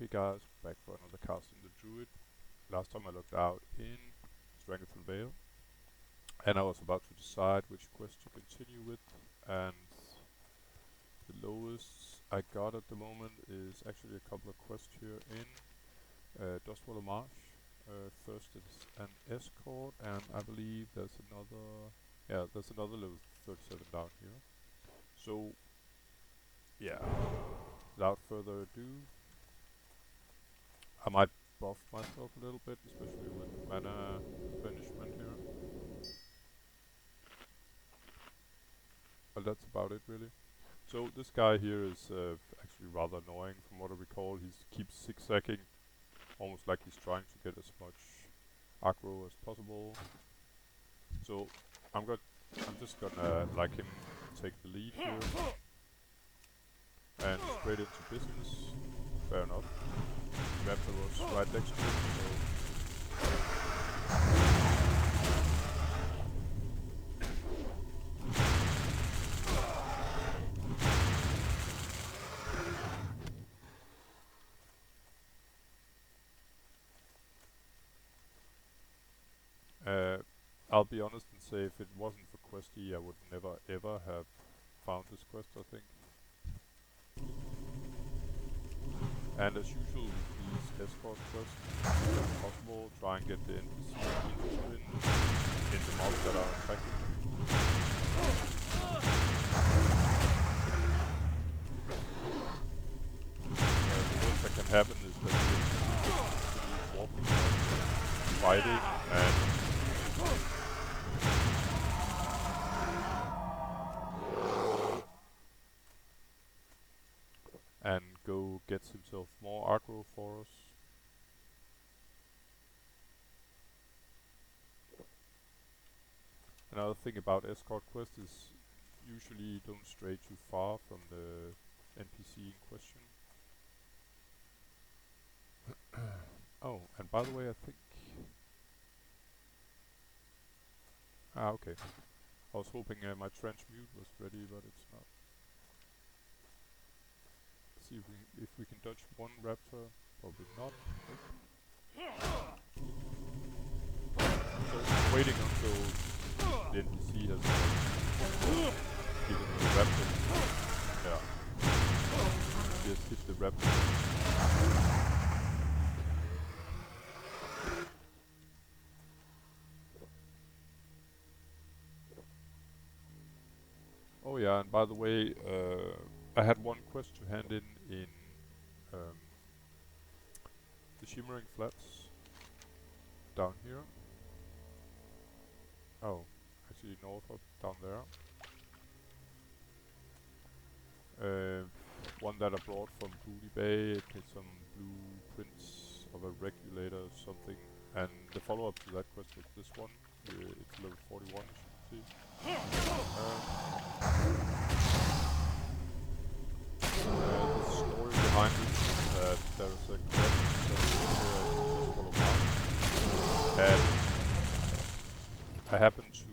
Okay guys, back for another cast in the druid. Last time I looked out in Strangleton Vale, and I was about to decide which quest to continue with, and the lowest I got at the moment is actually a couple of quests here in Dustwallow Marsh. First it's an escort, and I believe there's another level 37 down here. So yeah, without further ado, I might buff myself a little bit, especially with mana replenishment here. But that's about it really. So this guy here is actually rather annoying from what I recall. He keeps zigzagging, almost like he's trying to get as much aggro as possible. So I'm just gonna like him take the lead here and straight into business. Fair enough. Raptor was right next to him, so I'll be honest and say if it wasn't for Questy, I would never ever have found this quest, I think. And as usual with these escort quests, if possible, try and get the NPC interested in the mobs that are attacking. The worst that can happen is that the NPC is walking around, fighting, and go gets himself more aggro for us. Another thing about escort quests is usually don't stray too far from the NPC in question. Oh, and by the way, I think... okay. I was hoping my transmute was ready, but it's not. Let's see if we can dodge one raptor. Probably not. So waiting until the NPC has given the raptor. Yeah. Just hit the raptor. Oh yeah, and by the way, I had one quest to hand in the Shimmering Flats down here. Oh, actually north of down there. One that I brought from Booty Bay. It had some blueprints of a regulator or something, and the follow-up to that quest was this one. It's level 41, as you can see. The story behind it is that there's a quest Dustwallow Marsh, and I happen to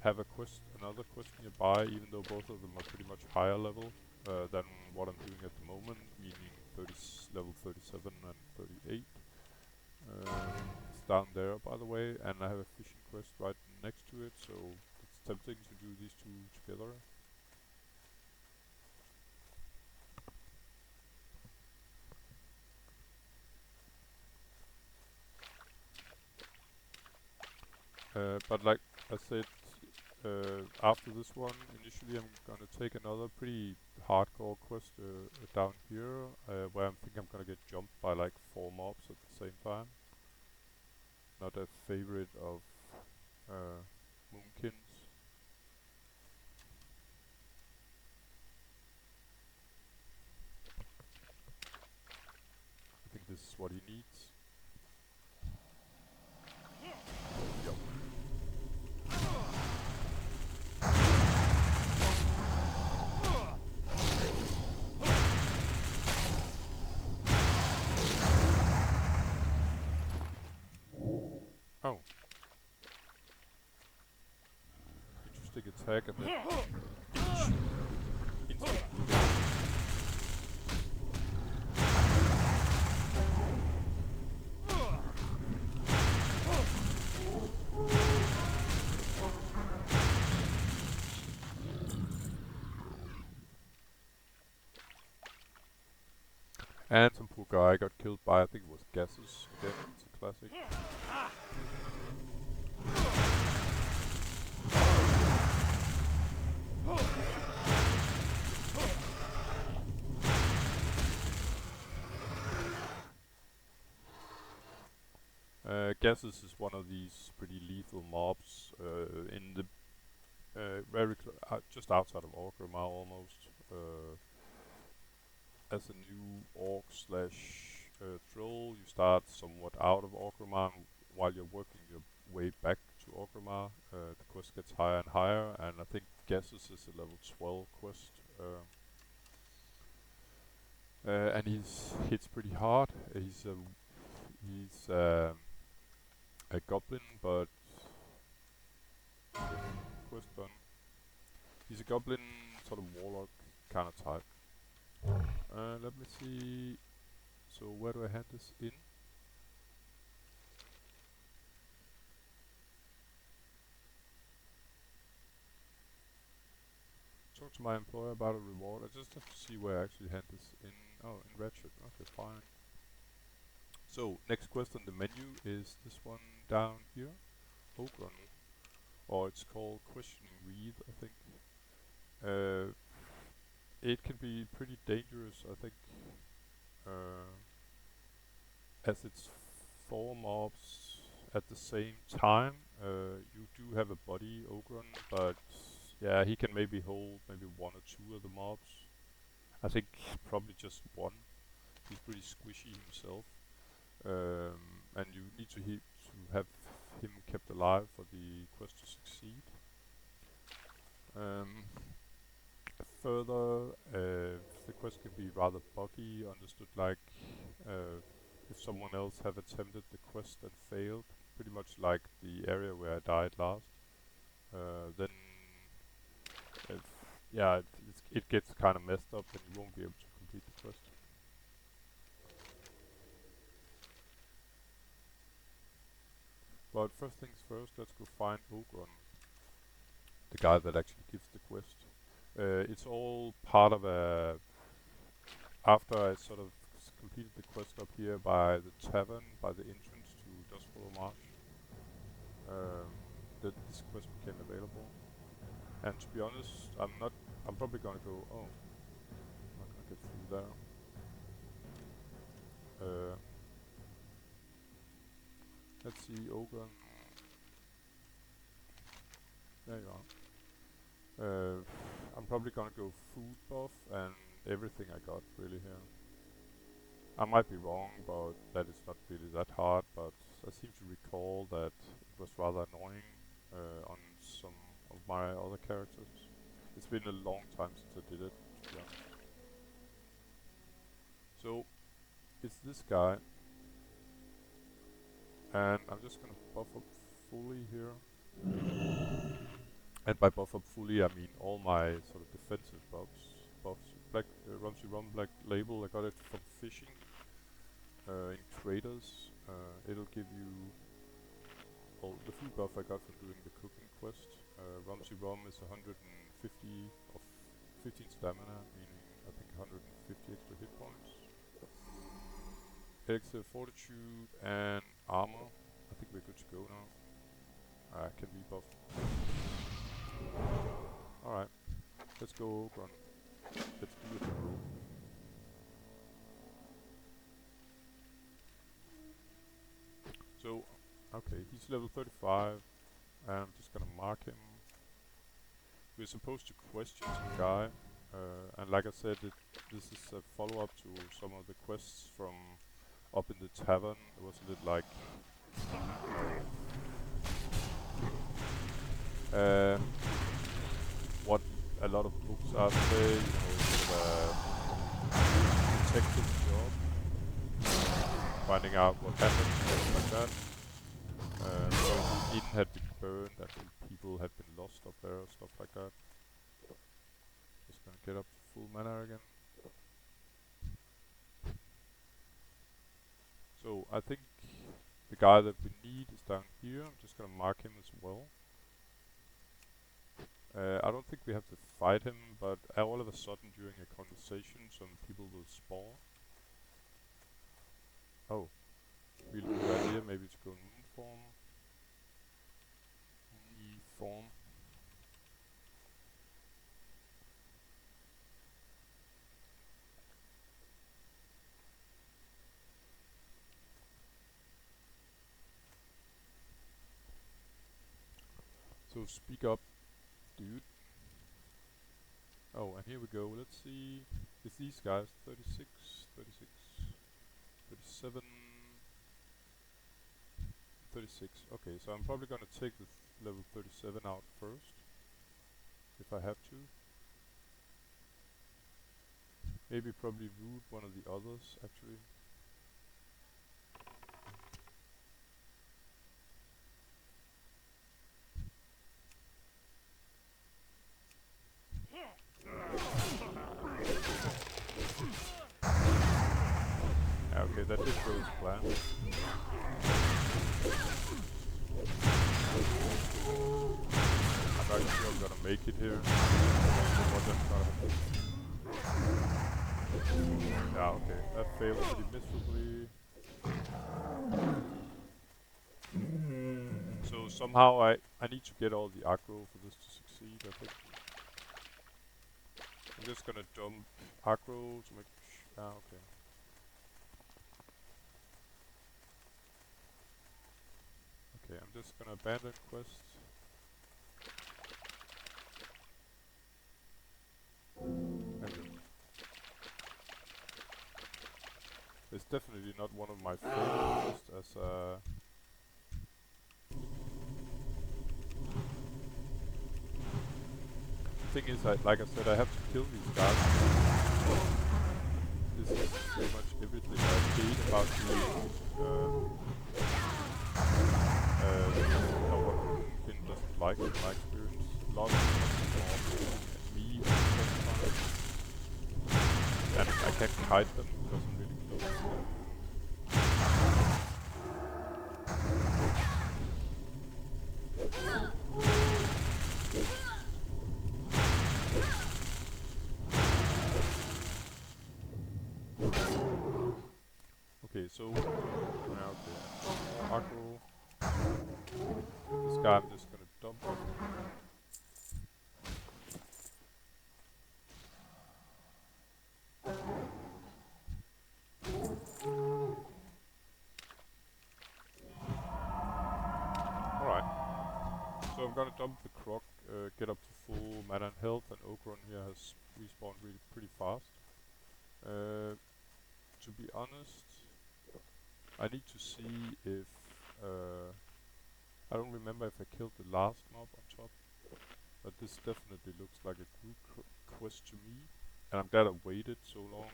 have another quest nearby, even though both of them are pretty much higher level than what I'm doing at the moment, meaning level 37 and 38. It's down there, by the way, and I have a fishing quest right next to it, so it's tempting to do these two together. But like I said, after this one, initially I'm gonna take another pretty hardcore quest down here, where I think I'm gonna get jumped by like 4 mobs at the same time. Not a favorite of Moonkin's. I think this is what he needs. Yep. Oh. Interesting attack and then instantly And some poor guy got killed by, I think it was gases. Again, it's a classic. Gases is one of these pretty lethal mobs in the just outside of Orgrimmar almost. As a new orc slash troll, you start somewhat out of Orgrimmar. While you're working your way back to Orgrimmar, the quest gets higher and higher, and I think Gases is a level 12 quest. And he's hits pretty hard. He's a goblin, but quest done. He's a goblin, sort of warlock kind of type. Let me see. So where do I hand this in? Talk to my employer about a reward. I just have to see where I actually hand this in. Oh, in Ratchet. Okay, fine. So next quest on the menu is this one down here, Ogron, or it's called Questioning Reethe, I think. It can be pretty dangerous, I think, as it's 4 mobs at the same time. You do have a body Ogron, but yeah, he can maybe hold maybe 1 or 2 of the mobs. I think probably just 1. He's pretty squishy himself, and you need to have him kept alive for the quest to succeed. Further, the quest can be rather buggy, understood like if someone else have attempted the quest and failed, pretty much like the area where I died last, then it gets kind of messed up and you won't be able to complete the quest. But first things first, let's go find Ogron, the guy that actually gives the quest. It's all part of a... After I sort of completed the quest up here by the tavern, by the entrance to Dustwallow Marsh, this quest became available. And to be honest, I'm probably gonna go... Oh, I'm not gonna get through there. Let's see, Ogron. There you are. I'm probably gonna go food buff and everything I got really here. I might be wrong, but that is not really that hard, but I seem to recall that it was rather annoying on some of my other characters. It's been a long time since I did it, to be honest. So, it's this guy, and I'm just gonna buff up fully here. And by buff up fully, I mean all my sort of defensive buffs. Black Rumsey Rum Black Label, I got it from fishing in traders. It'll give you... Well, the food buff I got from doing the cooking quest. Rumsey Rum is 150 of 15 stamina, meaning I think 150 extra hit points. Elixir Fortitude and Armor. I think we're good to go now. I can rebuff. Alright, let's go Ogron. Let's do it, bro. So, okay, he's level 35. I'm just gonna mark him. We're supposed to question some guy, and like I said, this is a follow-up to some of the quests from up in the tavern. It was a bit like... what a lot of books are today, sort of a detective job, finding out what happened, things like that. So the inn had been burned and people had been lost up there, stuff like that. Just gonna get up to full mana again. So I think the guy that we need is down here. I'm just gonna mark him as well. I don't think we have to fight him, but all of a sudden during a conversation some people will spawn. Oh, really good idea. Maybe to go moon form. Moon form. So speak up, dude. Oh, and here we go. Let's see. It's these guys. 36, 36, 37, 36. Okay, so I'm probably gonna take the level 37 out first, if I have to. Maybe probably root one of the others, actually. Yeah, okay, that did go as planned. I'm not sure I'm gonna make it here. Yeah, okay, that failed pretty miserably. So somehow I need to get all the aggro for this to succeed, I think. I'm just gonna dump aggro to make okay. Okay, I'm just gonna abandon quest. Okay. It's definitely not one of my favorite quests as the thing is, like I said, I have to kill these guys. This is pretty much everything I hate about what Kin doesn't like in my experience. A lot of me at the same time. And I can't kite them because I'm really close to them. Okay, so yeah, okay. Aggro. This guy I'm just gonna dump. Alright. So I'm gonna dump the croc, get up to full mana and health, and Ogron here has respawned really pretty fast. To be honest, I need to see if I don't remember if I killed the last mob on top, but this definitely looks like a good quest to me, and I'm glad I waited so long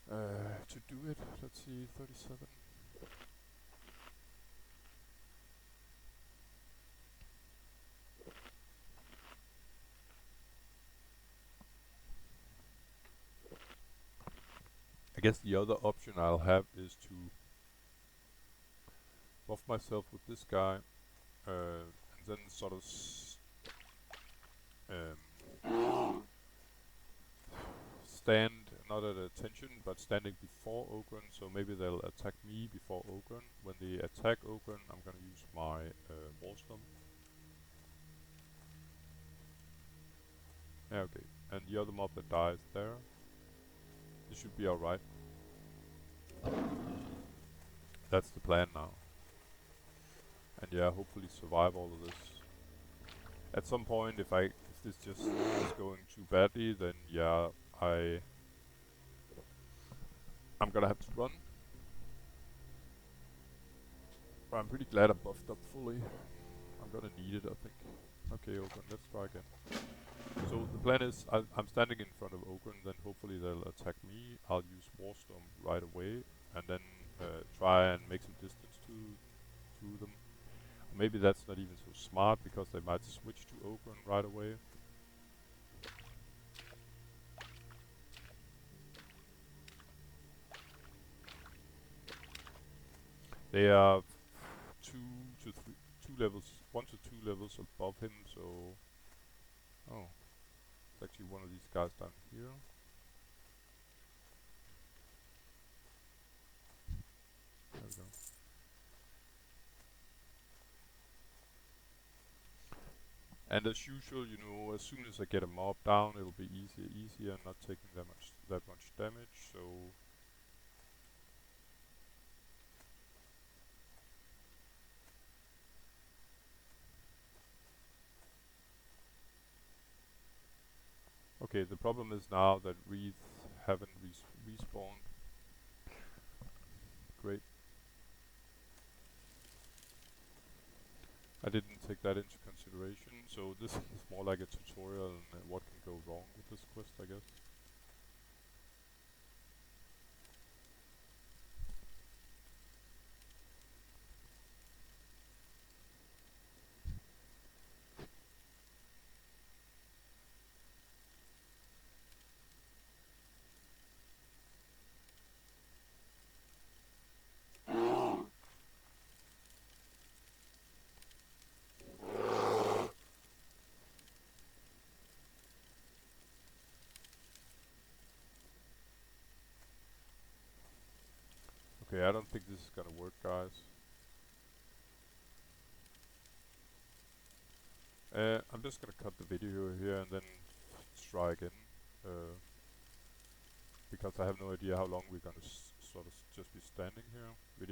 to do it. Let's see, 37. I guess the other option I'll have is to buff myself with this guy, and then sort of stand not at attention, but standing before Ogren, so maybe they'll attack me before Ogren. When they attack Ogren, I'm gonna use my Warstomp. Yeah, okay. And the other mob that dies there, this should be alright. That's the plan now. And yeah, hopefully survive all of this. At some point, if this just is going too badly, then yeah, I'm gonna have to run. But I'm pretty glad I buffed up fully. I'm gonna need it, I think. Okay, Ogren, let's try again. So the plan is, I'm standing in front of Ogren, then hopefully they'll attack me. I'll use Warstorm right away, and then try and make some distance to them. Maybe that's not even so smart, because they might switch to Ogren right away. They are 1 to 2 levels above him, so... Oh, it's actually one of these guys down here. we go. And as usual, you know, as soon as I get a mob down, it'll be easier, not taking that much damage. So okay, the problem is now that Reethe haven't respawned. Great. I didn't take that into consideration, so this is more like a tutorial on what can go wrong with this quest, I guess. Okay, I don't think this is gonna work, guys. I'm just gonna cut the video here and then try again. Because I have no idea how long we're gonna sort of just be standing here.